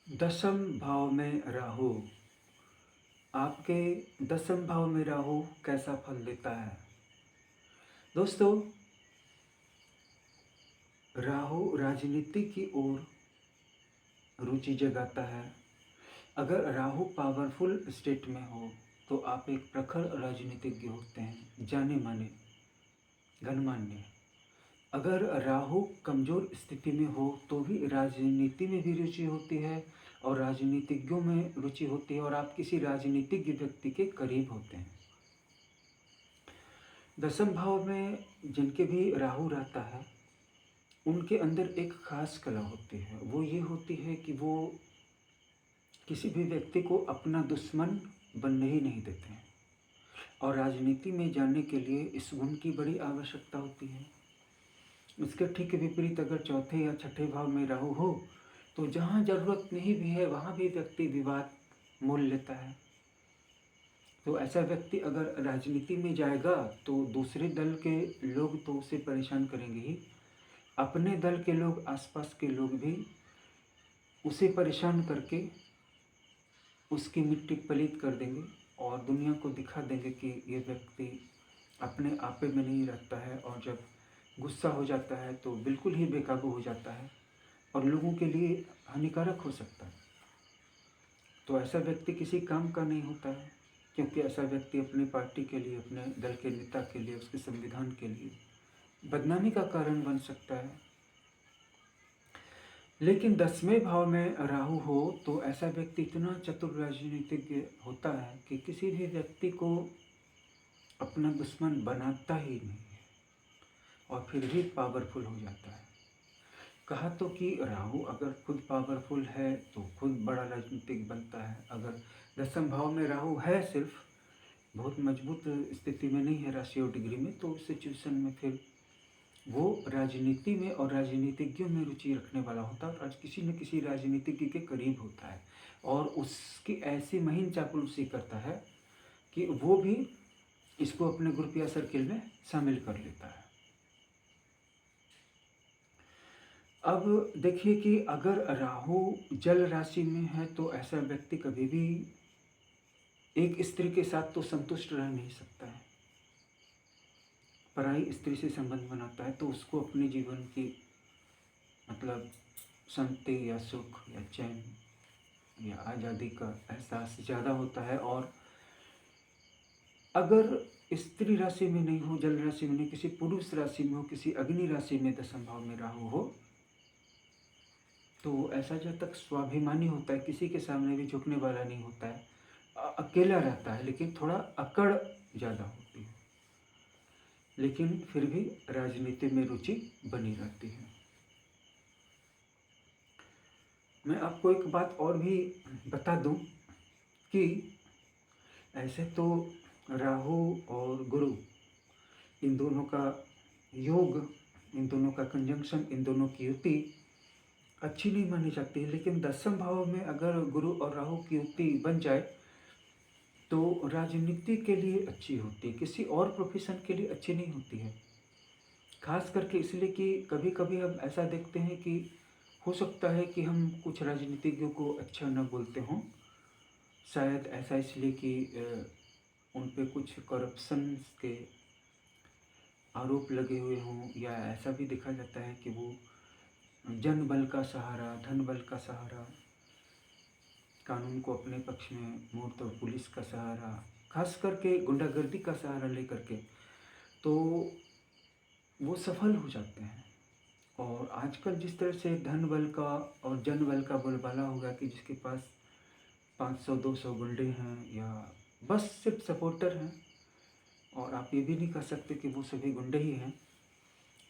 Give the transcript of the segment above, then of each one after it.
दसम भाव में राहु, आपके दसम भाव में राहु कैसा फल देता है? दोस्तों, राहु राजनीति की ओर रुचि जगाता है। अगर राहु पावरफुल स्टेट में हो तो आप एक प्रखर राजनीतिज्ञ होते हैं, जाने माने, गणमान्य। अगर राहु कमज़ोर स्थिति में हो तो भी राजनीति में भी रुचि होती है और राजनीतिज्ञों में रुचि होती है और आप किसी राजनीतिज्ञ व्यक्ति के करीब होते हैं। दसम भाव में जिनके भी राहु रहता है उनके अंदर एक खास कला होती है। वो ये होती है कि वो किसी भी व्यक्ति को अपना दुश्मन बनने ही नहीं देते हैं और राजनीति में जाने के लिए इस गुण की बड़ी आवश्यकता होती है। इसके ठीक विपरीत अगर चौथे या छठे भाव में राहु हो तो जहाँ ज़रूरत नहीं भी है वहाँ भी व्यक्ति विवाद मोल लेता है। तो ऐसा व्यक्ति अगर राजनीति में जाएगा तो दूसरे दल के लोग तो उसे परेशान करेंगे ही, अपने दल के लोग, आसपास के लोग भी उसे परेशान करके उसकी मिट्टी पलीत कर देंगे और दुनिया को दिखा देंगे कि ये व्यक्ति अपने आपे में नहीं रहता है और जब गुस्सा हो जाता है तो बिल्कुल ही बेकाबू हो जाता है और लोगों के लिए हानिकारक हो सकता है। तो ऐसा व्यक्ति किसी काम का नहीं होता है, क्योंकि ऐसा व्यक्ति अपनी पार्टी के लिए, अपने दल के नेता के लिए, उसके संविधान के लिए बदनामी का कारण बन सकता है। लेकिन 10वें भाव में राहु हो तो ऐसा व्यक्ति इतना चतुर राजनीतिज्ञ होता है कि किसी भी व्यक्ति को अपना दुश्मन बनाता ही नहीं है और फिर भी पावरफुल हो जाता है। कहा तो कि राहु अगर खुद पावरफुल है तो खुद बड़ा राजनीतिक बनता है। अगर दसम भाव में राहु है, सिर्फ बहुत मजबूत स्थिति में नहीं है राशि और डिग्री में, तो उस सिचुएशन में फिर वो राजनीति में और राजनीतिज्ञों में रुचि रखने वाला होता है और आज किसी न किसी राजनीतिज्ञ के करीब होता है और उसकी ऐसी महीन चापलूसी करता है कि वो भी इसको अपने ग्रुप या सर्किल में शामिल कर लेता है। अब देखिए कि अगर राहु जल राशि में है तो ऐसा व्यक्ति कभी भी एक स्त्री के साथ तो संतुष्ट रह नहीं सकता है। पराई स्त्री से संबंध बनाता है तो उसको अपने जीवन की मतलब शांति या सुख या चैन या आज़ादी का एहसास ज़्यादा होता है। और अगर स्त्री राशि में नहीं हो, जल राशि में नहीं, किसी पुरुष राशि में हो, किसी अग्नि राशि में दसम भाव में राहु हो तो ऐसा जब तक स्वाभिमानी होता है, किसी के सामने भी झुकने वाला नहीं होता है, अकेला रहता है, लेकिन थोड़ा अकड़ ज़्यादा होती है, लेकिन फिर भी राजनीति में रुचि बनी रहती है। मैं आपको एक बात और भी बता दूं कि ऐसे तो राहु और गुरु, इन दोनों का योग, इन दोनों का कंजंक्शन, इन दोनों की युति अच्छी नहीं मानी जाती है। लेकिन दसम भाव में अगर गुरु और राहु की युति बन जाए तो राजनीति के लिए अच्छी होती है, किसी और प्रोफेशन के लिए अच्छी नहीं होती है। खास करके इसलिए कि कभी कभी हम ऐसा देखते हैं कि हो सकता है कि हम कुछ राजनीतिज्ञों को अच्छा न बोलते हों, शायद ऐसा इसलिए कि उन पे कुछ करप्शन के आरोप लगे हुए हों, या ऐसा भी देखा जाता है कि वो जन बल का सहारा, धन बल का सहारा, कानून को अपने पक्ष में मोड़तोड़ पुलिस का सहारा, खास करके गुंडागर्दी का सहारा लेकर के तो वो सफल हो जाते हैं। और आजकल जिस तरह से धन बल का और जन बल का बोलबाला होगा कि जिसके पास 500-200 गुंडे हैं या बस सिर्फ सपोर्टर हैं, और आप ये भी नहीं कह सकते कि वो सभी गुंडे ही हैं,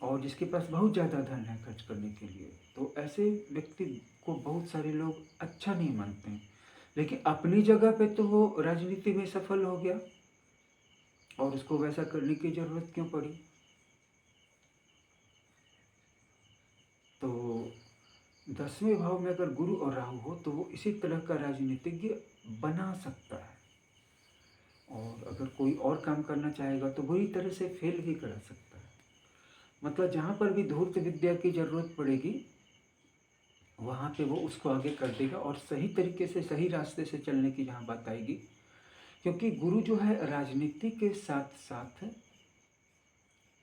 और जिसके पास बहुत ज़्यादा धन है खर्च करने के लिए, तो ऐसे व्यक्ति को बहुत सारे लोग अच्छा नहीं मानते हैं। लेकिन अपनी जगह पे तो वो राजनीति में सफल हो गया और उसको वैसा करने की ज़रूरत क्यों पड़ी? तो 10वें भाव में अगर गुरु और राहु हो तो वो इसी तरह का राजनीतिज्ञ बना सकता है, और अगर कोई और काम करना चाहेगा तो बुरी तरह से फेल भी करा सकता है। मतलब जहाँ पर भी धूर्त विद्या की ज़रूरत पड़ेगी वहाँ पे वो उसको आगे कर देगा और सही तरीके से सही रास्ते से चलने की जहाँ बात आएगी, क्योंकि गुरु जो है राजनीति के साथ साथ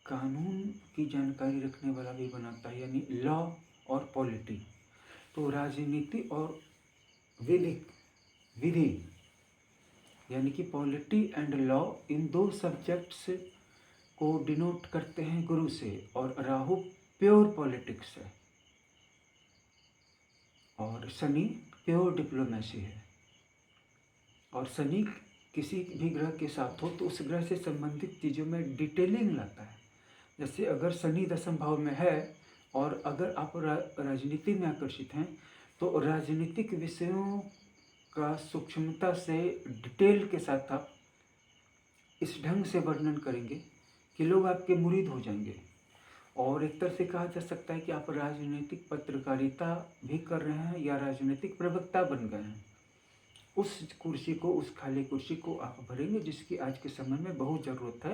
कानून की जानकारी रखने वाला भी बनाता है, यानी लॉ और पॉलिटी। तो राजनीति और विधिक विधि यानी कि पॉलिटी एंड लॉ, इन दो सब्जेक्ट्स को डिनोट करते हैं गुरु से, और राहु प्योर पॉलिटिक्स है और शनि प्योर डिप्लोमेसी है। और शनि किसी भी ग्रह के साथ हो तो उस ग्रह से संबंधित चीज़ों में डिटेलिंग लाता है। जैसे अगर शनि दशम भाव में है और अगर आप राजनीति में आकर्षित हैं तो राजनीतिक विषयों का सूक्ष्मता से डिटेल के साथ आप इस ढंग से वर्णन करेंगे कि लोग आपके मुरीद हो जाएंगे। और एक तरह से कहा जा सकता है कि आप राजनीतिक पत्रकारिता भी कर रहे हैं या राजनीतिक प्रवक्ता बन गए हैं। उस कुर्सी को, उस खाली कुर्सी को आप भरेंगे, जिसकी आज के समय में बहुत ज़रूरत है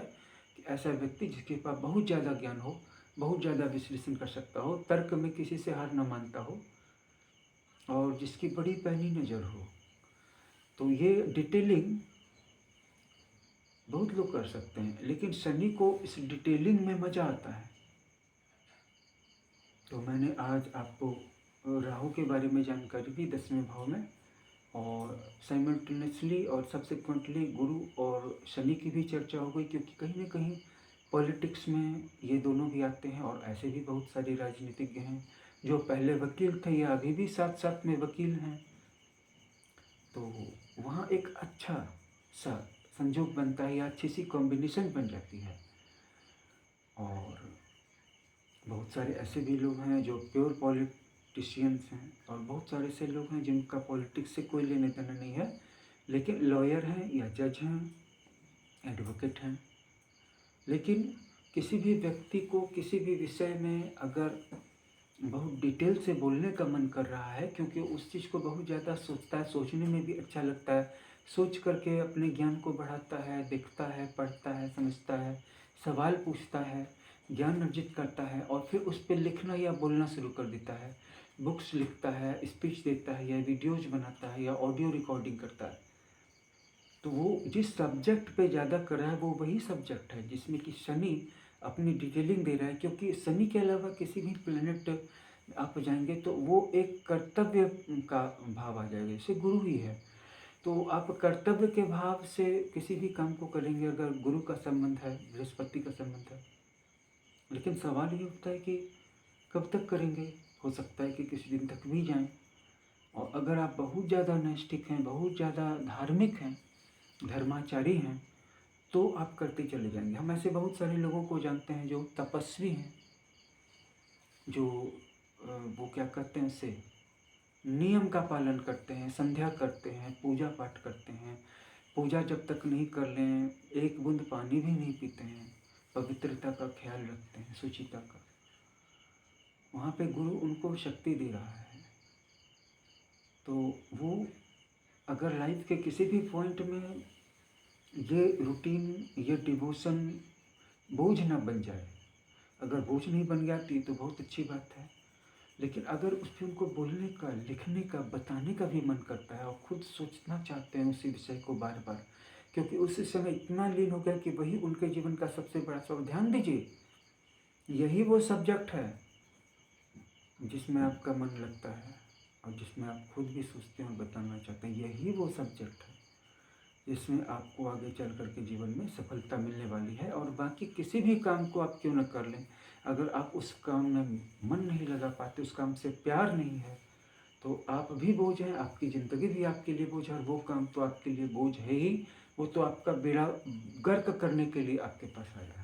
कि ऐसा व्यक्ति जिसके पास बहुत ज़्यादा ज्ञान हो, बहुत ज़्यादा विश्लेषण कर सकता हो, तर्क में किसी से हार न मानता हो और जिसकी बड़ी पैनी नज़र हो। तो ये डिटेलिंग बहुत लोग कर सकते हैं, लेकिन शनि को इस डिटेलिंग में मज़ा आता है। तो मैंने आज आपको राहु के बारे में जानकारी दी 10वें भाव में, और साइमल्टेनियसली और सब्सिक्वेंटली गुरु और शनि की भी चर्चा हो गई, क्योंकि कहीं ना कहीं पॉलिटिक्स में ये दोनों भी आते हैं। और ऐसे भी बहुत सारे राजनीतिज्ञ हैं जो पहले वकील थे या अभी भी साथ साथ में वकील हैं। तो वहाँ एक अच्छा सा संयोग बनता है या अच्छी सी कॉम्बिनेशन बन जाती है। और बहुत सारे ऐसे भी लोग हैं जो प्योर पॉलिटिशियंस हैं, और बहुत सारे ऐसे लोग हैं जिनका पॉलिटिक्स से कोई लेने देना नहीं है, लेकिन लॉयर हैं या जज हैं, एडवोकेट हैं। लेकिन किसी भी व्यक्ति को किसी भी विषय में अगर बहुत डिटेल से बोलने का मन कर रहा है, क्योंकि उस चीज़ को बहुत ज़्यादा सोचता है, सोचने में भी अच्छा लगता है, सोच करके अपने ज्ञान को बढ़ाता है, देखता है, पढ़ता है, समझता है, सवाल पूछता है, ज्ञान अर्जित करता है और फिर उस पर लिखना या बोलना शुरू कर देता है। बुक्स लिखता है, स्पीच देता है, या वीडियोज़ बनाता है, या ऑडियो रिकॉर्डिंग करता है। तो वो जिस सब्जेक्ट पे ज़्यादा कर रहा है वो वही सब्जेक्ट है जिसमें कि शनि अपनी डिटेलिंग दे रहा है। क्योंकि शनि के अलावा किसी भी प्लेनेट आप जाएंगे तो वो एक कर्तव्य का भाव आ जाएगा, जैसे गुरु ही है। तो आप कर्तव्य के भाव से किसी भी काम को करेंगे अगर गुरु का संबंध है, बृहस्पति का संबंध है। लेकिन सवाल ये उठता है कि कब तक करेंगे। हो सकता है कि किसी दिन तक भी जाएं। और अगर आप बहुत ज़्यादा नैष्ठिक हैं, बहुत ज़्यादा धार्मिक हैं, धर्माचारी हैं, तो आप करते चले जाएंगे। हम ऐसे बहुत सारे लोगों को जानते हैं जो तपस्वी हैं, जो वो क्या कहते हैं, उसे नियम का पालन करते हैं, संध्या करते हैं, पूजा पाठ करते हैं। पूजा जब तक नहीं कर लें एक बूंद पानी भी नहीं पीते हैं, पवित्रता का ख्याल रखते हैं, शुचिता का। वहाँ पे गुरु उनको शक्ति दे रहा है। तो वो अगर लाइफ के किसी भी पॉइंट में ये रूटीन, ये डिवोशन बोझ ना बन जाए, अगर बोझ नहीं बन जाती तो बहुत अच्छी बात है। लेकिन अगर उस पर उनको बोलने का, लिखने का, बताने का भी मन करता है और खुद सोचना चाहते हैं उसी विषय को बार बार, क्योंकि उस समय इतना लीन हो गया कि वही उनके जीवन का सबसे बड़ा सबक। ध्यान दीजिए, यही वो सब्जेक्ट है जिसमें आपका मन लगता है और जिसमें आप खुद भी सोचते हैं और बताना चाहते हैं। यही वो सब्जेक्ट है जिसमें आपको आगे चल कर के जीवन में सफलता मिलने वाली है। और बाकी किसी भी काम को आप क्यों न कर लें, अगर आप उस काम में मन नहीं लगा पाते, उस काम से प्यार नहीं है, तो आप भी बोझ हैं, आपकी ज़िंदगी भी आपके लिए बोझ है, और वो काम तो आपके लिए बोझ है ही। वो तो आपका बेड़ा गर्क करने के लिए आपके पास आया है।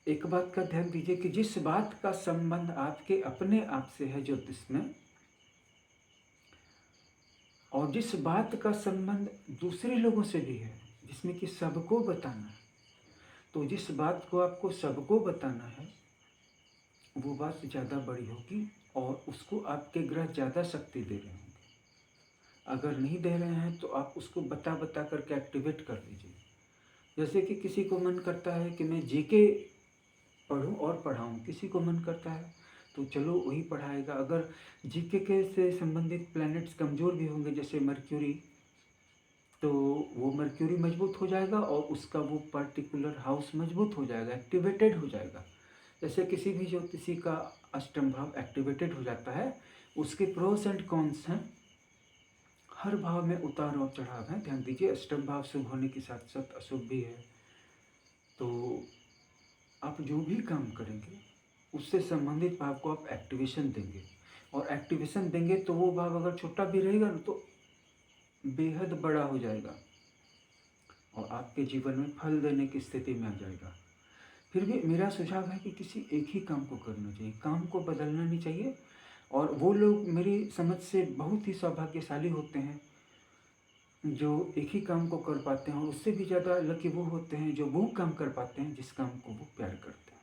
एक बात का ध्यान दीजिए कि जिस बात का संबंध आपके अपने आप से है ज्योतिष में, और जिस बात का संबंध दूसरे लोगों से भी है, जिसमें कि सबको बताना है, तो जिस बात को आपको सबको बताना है वो बात ज़्यादा बड़ी होगी और उसको आपके ग्रह ज़्यादा शक्ति दे रहे होंगे। अगर नहीं दे रहे हैं तो आप उसको बता बता करके एक्टिवेट कर लीजिए। जैसे कि किसी को मन करता है कि मैं जीके पढूं और पढ़ाऊं, किसी को मन करता है तो चलो वही पढ़ाएगा। अगर जीके के से संबंधित प्लैनेट्स कमज़ोर भी होंगे जैसे मर्क्यूरी, तो वो मर्क्यूरी मजबूत हो जाएगा और उसका वो पर्टिकुलर हाउस मजबूत हो जाएगा, एक्टिवेटेड हो जाएगा। जैसे किसी भी ज्योतिषी का अष्टम भाव एक्टिवेटेड हो जाता है, उसके प्रोस एंड कॉन्स हैं। हर भाव में उतार और चढ़ाव है। ध्यान दीजिए, अष्टम भाव शुभ होने के साथ साथ अशुभ भी है। तो आप जो भी काम करेंगे उससे संबंधित भाव को आप एक्टिवेशन देंगे, और एक्टिवेशन देंगे तो वो भाव अगर छोटा भी रहेगा ना तो बेहद बड़ा हो जाएगा और आपके जीवन में फल देने की स्थिति में आ जाएगा। फिर भी मेरा सुझाव है कि किसी एक ही काम को करना चाहिए, काम को बदलना नहीं चाहिए। और वो लोग मेरी समझ से बहुत ही सौभाग्यशाली होते हैं जो एक ही काम को कर पाते हैं, और उससे भी ज़्यादा लकी वो होते हैं जो वो काम कर पाते हैं जिस काम को वो प्यार करते हैं।